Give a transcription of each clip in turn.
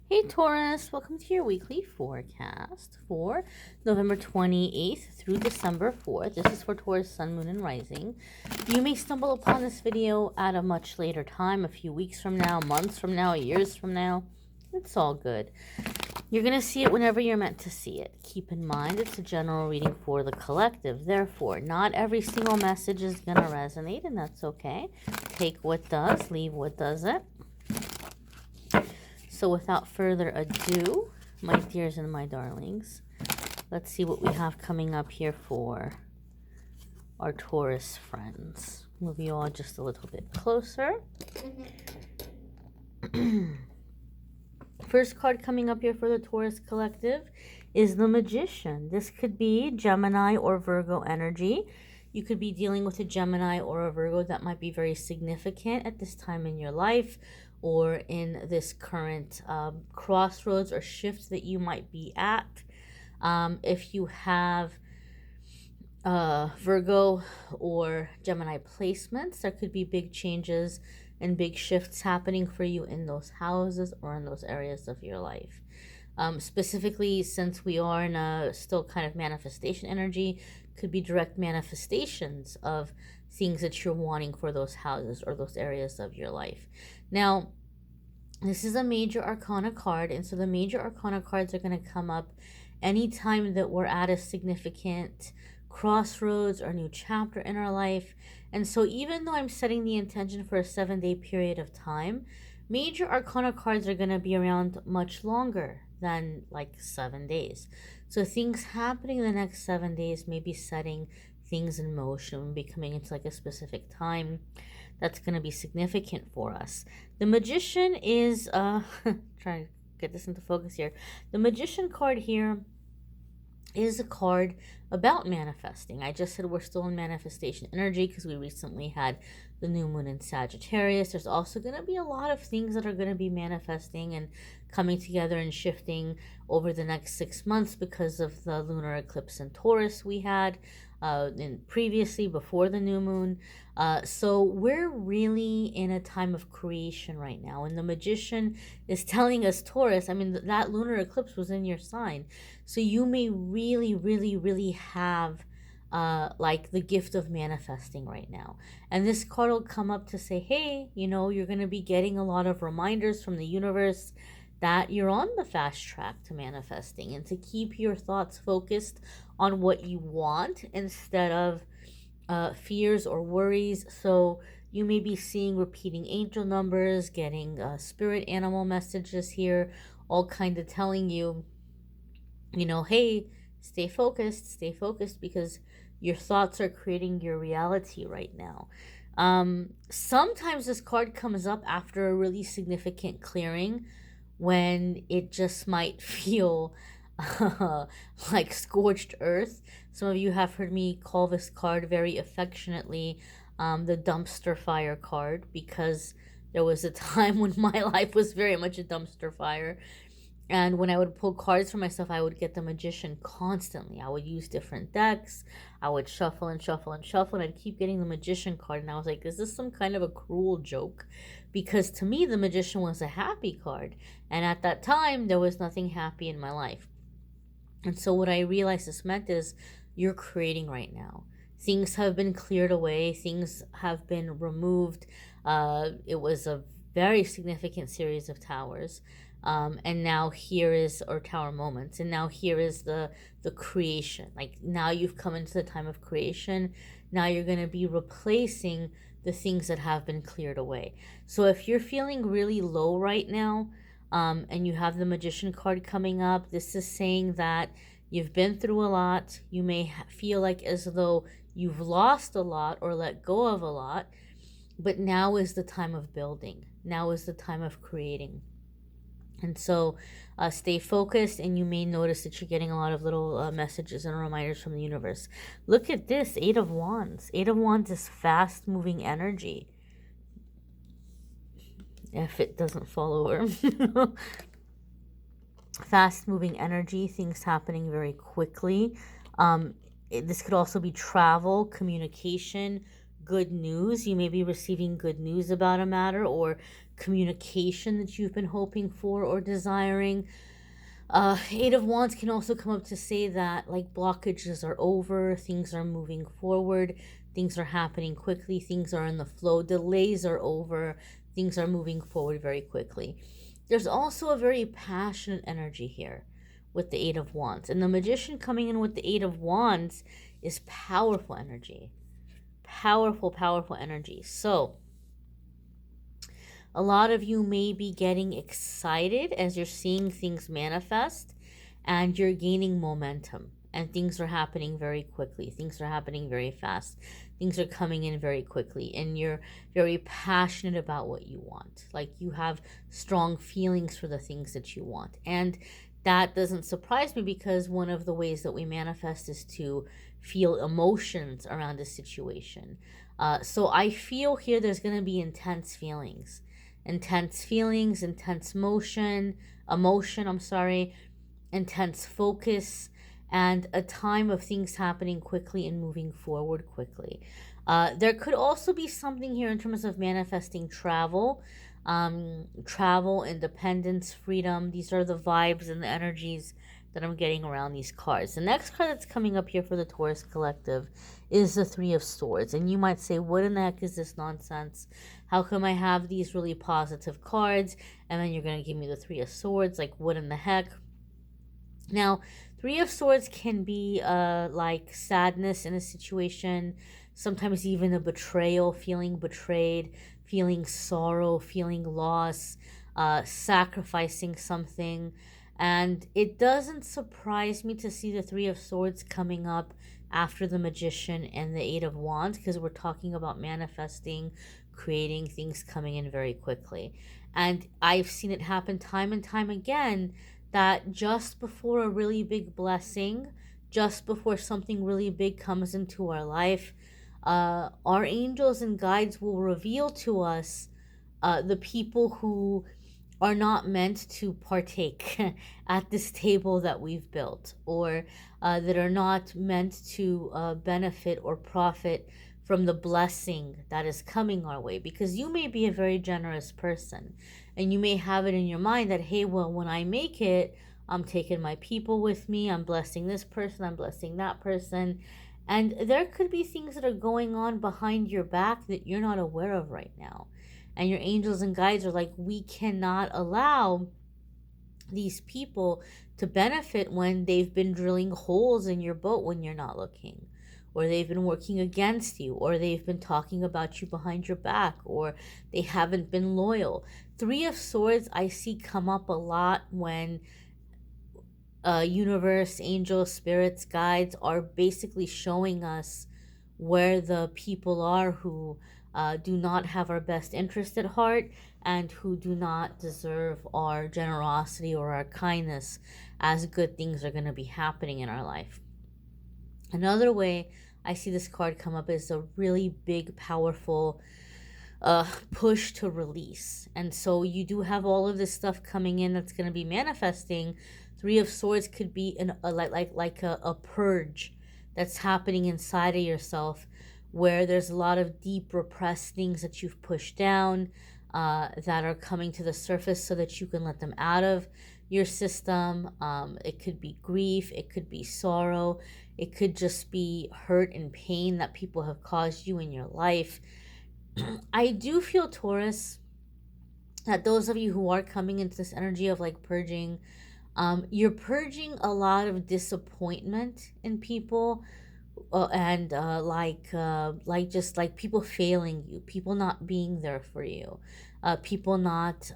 Hey Taurus, welcome to your weekly forecast for November 28th through December 4th. This is for Taurus, Sun, Moon, and Rising. You may stumble upon this video at a much later time, a few weeks from now, months from now, years from now. It's all good. You're going to see it whenever you're meant to see it. Keep in mind it's a general reading for the collective. Therefore, not every single message is going to resonate, and that's okay. Take what does, leave what doesn't. So without further ado, my dears and my darlings, let's see what we have coming up here for our Taurus friends. Move you all just a little bit closer. First card coming up here for the Taurus collective is the Magician. This could be Gemini or Virgo energy. You could be dealing with a Gemini or a Virgo that might be very significant at this time in your life, or in this current crossroads or shift that you might be at. If you have Virgo or Gemini placements, there could be big changes and big shifts happening for you in those houses or in those areas of your life. Specifically, since we are in a still kind of manifestation energy, could be direct manifestations of things that you're wanting for those houses or those areas of your life. Now, this is a major arcana card, and so the major arcana cards are going to come up anytime that we're at a significant crossroads or new chapter in our life. And so even though I'm setting the intention for a 7-day period of time, major arcana cards are going to be around much longer than like 7 days. So things happening in the next 7 days may be setting things in motion, becoming into like a specific time that's going to be significant for us. The Magician is trying to get this into focus here. The Magician card here is a card about manifesting. I just said we're still in manifestation energy because we recently had the new moon in Sagittarius. There's also going to be a lot of things that are going to be manifesting and coming together and shifting over the next 6 months because of the lunar eclipse in Taurus we had previously before the new moon. So we're really in a time of creation right now, and the Magician is telling us, Taurus, I mean, that lunar eclipse was in your sign, so you may really have like the gift of manifesting right now. And this card will come up to say, hey, you know, you're going to be getting a lot of reminders from the universe that you're on the fast track to manifesting, and to keep your thoughts focused on what you want instead of fears or worries. So you may be seeing repeating angel numbers, getting spirit animal messages here, all kind of telling you, you know, hey, stay focused, because your thoughts are creating your reality right now. Sometimes this card comes up after a really significant clearing, when it just might feel like scorched earth. Some of you have heard me call this card very affectionately the dumpster fire card, because there was a time when my life was very much a dumpster fire. And when I would pull cards for myself, I would get the Magician constantly. I would use different decks. I would shuffle and I'd keep getting the Magician card. And I was like, is this some kind of a cruel joke? Because to me, the Magician was a happy card. And at that time, there was nothing happy in my life. And so what I realized this meant is, you're creating right now. Things have been cleared away. Things have been removed. It was a very significant series of towers. And now here is, or tower moments, and now here is the creation. Like, now you've come into the time of creation. Now you're going to be replacing the things that have been cleared away. So if you're feeling really low right now, and you have the Magician card coming up, this is saying that you've been through a lot. You may feel like as though you've lost a lot or let go of a lot, but now is the time of building. Now is the time of creating. And so stay focused, and you may notice that you're getting a lot of little messages and reminders from the universe. Look at this, 8 of Wands. 8 of Wands is fast-moving energy. If it doesn't fall over. Fast-moving energy, things happening very quickly. This could also be travel, communication, good news. You may be receiving good news about a matter or communication that you've been hoping for or desiring. Eight of Wands can also come up to say that like blockages are over, things are moving forward, things are happening quickly, things are in the flow, delays are over, things are moving forward very quickly. There's also a very passionate energy here with the Eight of Wands. And the Magician coming in with the Eight of Wands is powerful energy. Powerful, powerful energy. So, a lot of you may be getting excited as you're seeing things manifest and you're gaining momentum and things are happening very quickly. Things are happening very fast. Things are coming in very quickly and you're very passionate about what you want. Like you have strong feelings for the things that you want. And that doesn't surprise me because one of the ways that we manifest is to feel emotions around a situation. So I feel here there's going to be intense feelings, intense emotion, intense focus, and a time of things happening quickly and moving forward quickly. There could also be something here in terms of manifesting travel, independence, freedom. These are the vibes and the energies that I'm getting around these cards. The next card that's coming up here for the Taurus collective is the Three of Swords. And you might say, what in the heck is this nonsense? How come I have these really positive cards and then you're going to give me the Three of Swords? Like, what in the heck? Now, Three of Swords can be like sadness in a situation, sometimes even a betrayal, feeling betrayed, feeling sorrow, feeling loss, sacrificing something. And it doesn't surprise me to see the Three of Swords coming up after the Magician and the Eight of Wands because we're talking about manifesting, creating things coming in very quickly. And I've seen it happen time and time again that just before a really big blessing, just before something really big comes into our life, our angels and guides will reveal to us the people who are not meant to partake at this table that we've built, or that are not meant to benefit or profit from the blessing that is coming our way. Because you may be a very generous person and you may have it in your mind that, hey, well, when I make it, I'm taking my people with me, I'm blessing this person, I'm blessing that person. And there could be things that are going on behind your back that you're not aware of right now. And your angels and guides are like, we cannot allow these people to benefit when they've been drilling holes in your boat when you're not looking, or they've been working against you, or they've been talking about you behind your back, or they haven't been loyal. Three of Swords I see come up a lot when universe, angels, spirits, guides are basically showing us where the people are who do not have our best interest at heart and who do not deserve our generosity or our kindness as good things are going to be happening in our life. Another way I see this card come up is a really big, powerful push to release. And so you do have all of this stuff coming in that's going to be manifesting. Three of Swords could be a purge that's happening inside of yourself, where there's a lot of deep repressed things that you've pushed down that are coming to the surface so that you can let them out of your system. It could be grief, it could be sorrow, it could just be hurt and pain that people have caused you in your life. I do feel, Taurus, that those of you who are coming into this energy of like purging, you're purging a lot of disappointment in people, and just like people failing you, people not being there for you, people not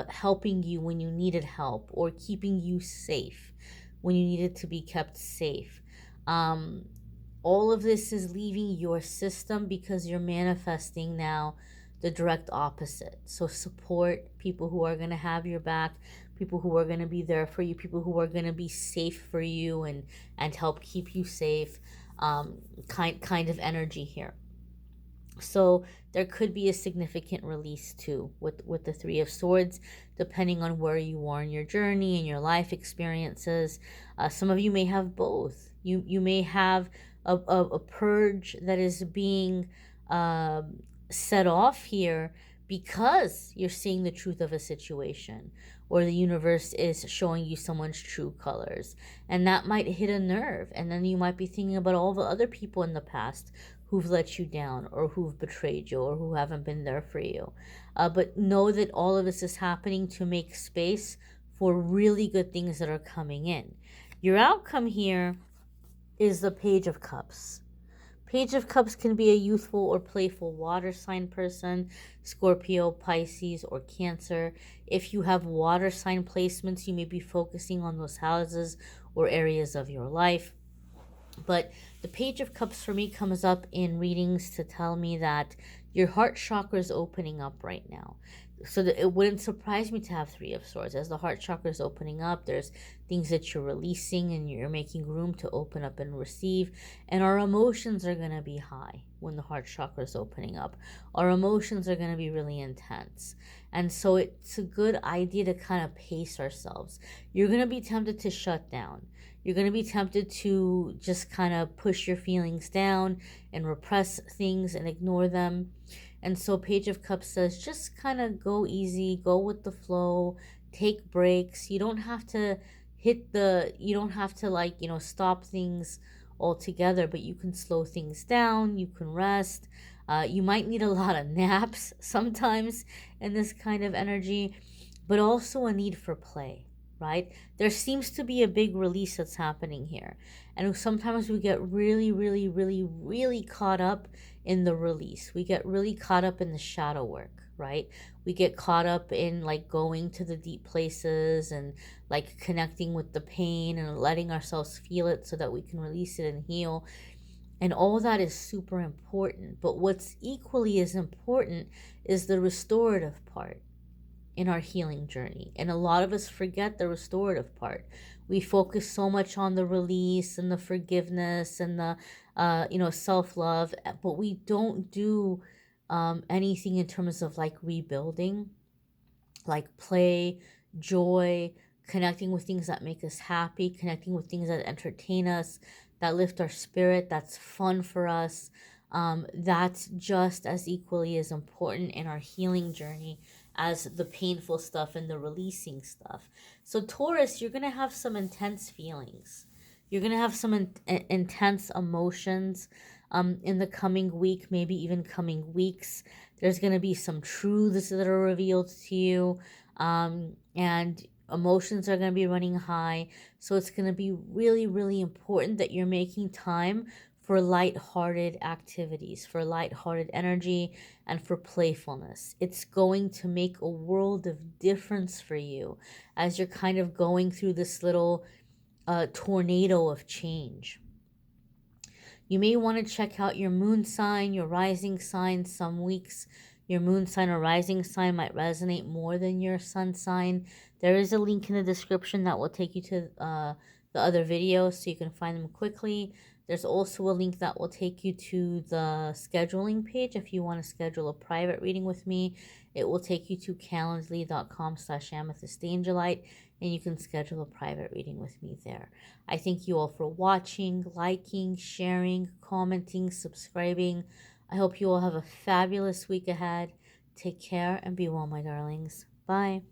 helping you when you needed help, or keeping you safe when you needed to be kept safe. All of this is leaving your system because you're manifesting now the direct opposite. So support people who are going to have your back, people who are going to be there for you, people who are going to be safe for you and help keep you safe, kind of energy here. So there could be a significant release too with the Three of Swords, depending on where you are in your journey and your life experiences. Some of you may have both. You may have a purge that is being um, set off here because you're seeing the truth of a situation, or the universe is showing you someone's true colors. And that might hit a nerve. And then you might be thinking about all the other people in the past who've let you down, or who've betrayed you, or who haven't been there for you. But know that all of this is happening to make space for really good things that are coming in. Your outcome here is the Page of Cups. Page of Cups can be a youthful or playful water sign person, Scorpio, Pisces, or Cancer. If you have water sign placements, you may be focusing on those houses or areas of your life. But the Page of Cups for me comes up in readings to tell me that your heart chakra is opening up right now. So that it wouldn't surprise me to have Three of Swords. As the heart chakra is opening up, there's things that you're releasing and you're making room to open up and receive. And our emotions are going to be high when the heart chakra is opening up. Our emotions are going to be really intense. And so it's a good idea to kind of pace ourselves. You're going to be tempted to shut down. You're going to be tempted to just kind of push your feelings down and repress things and ignore them. And so Page of Cups says just kind of go easy, go with the flow, take breaks. You don't have to you don't have to stop things altogether, but you can slow things down, you can rest. You might need a lot of naps sometimes in this kind of energy, but also a need for play, right? There seems to be a big release that's happening here. And sometimes we get really, really, really, really caught up in the release. We get really caught up in the shadow work, right? We get caught up in like going to the deep places and like connecting with the pain and letting ourselves feel it so that we can release it and heal. And all that is super important. But what's equally as important is the restorative part in our healing journey. And a lot of us forget the restorative part. We focus so much on the release and the forgiveness and the self-love, but we don't do anything in terms of like rebuilding, like play, joy, connecting with things that make us happy, connecting with things that entertain us, that lift our spirit, that's fun for us. That's just as equally as important in our healing journey as the painful stuff and the releasing stuff. So, Taurus, you're going to have some intense feelings. You're going to have some intense emotions in the coming week, maybe even coming weeks. There's going to be some truths that are revealed to you, and emotions are going to be running high. So it's going to be really, really important that you're making time for light-hearted activities, for light-hearted energy, and for playfulness. It's going to make a world of difference for you as you're kind of going through this little tornado of change. You may want to check out your moon sign, your rising sign. Some weeks your moon sign or rising sign might resonate more than your sun sign. There is a link in the description that will take you to the other videos so you can find them quickly. There's also a link that will take you to the scheduling page if you want to schedule a private reading with me. It will take you to calendly.com/amethystangelite, and you can schedule a private reading with me there. I thank you all for watching, liking, sharing, commenting, subscribing. I hope you all have a fabulous week ahead. Take care and be well, my darlings. Bye.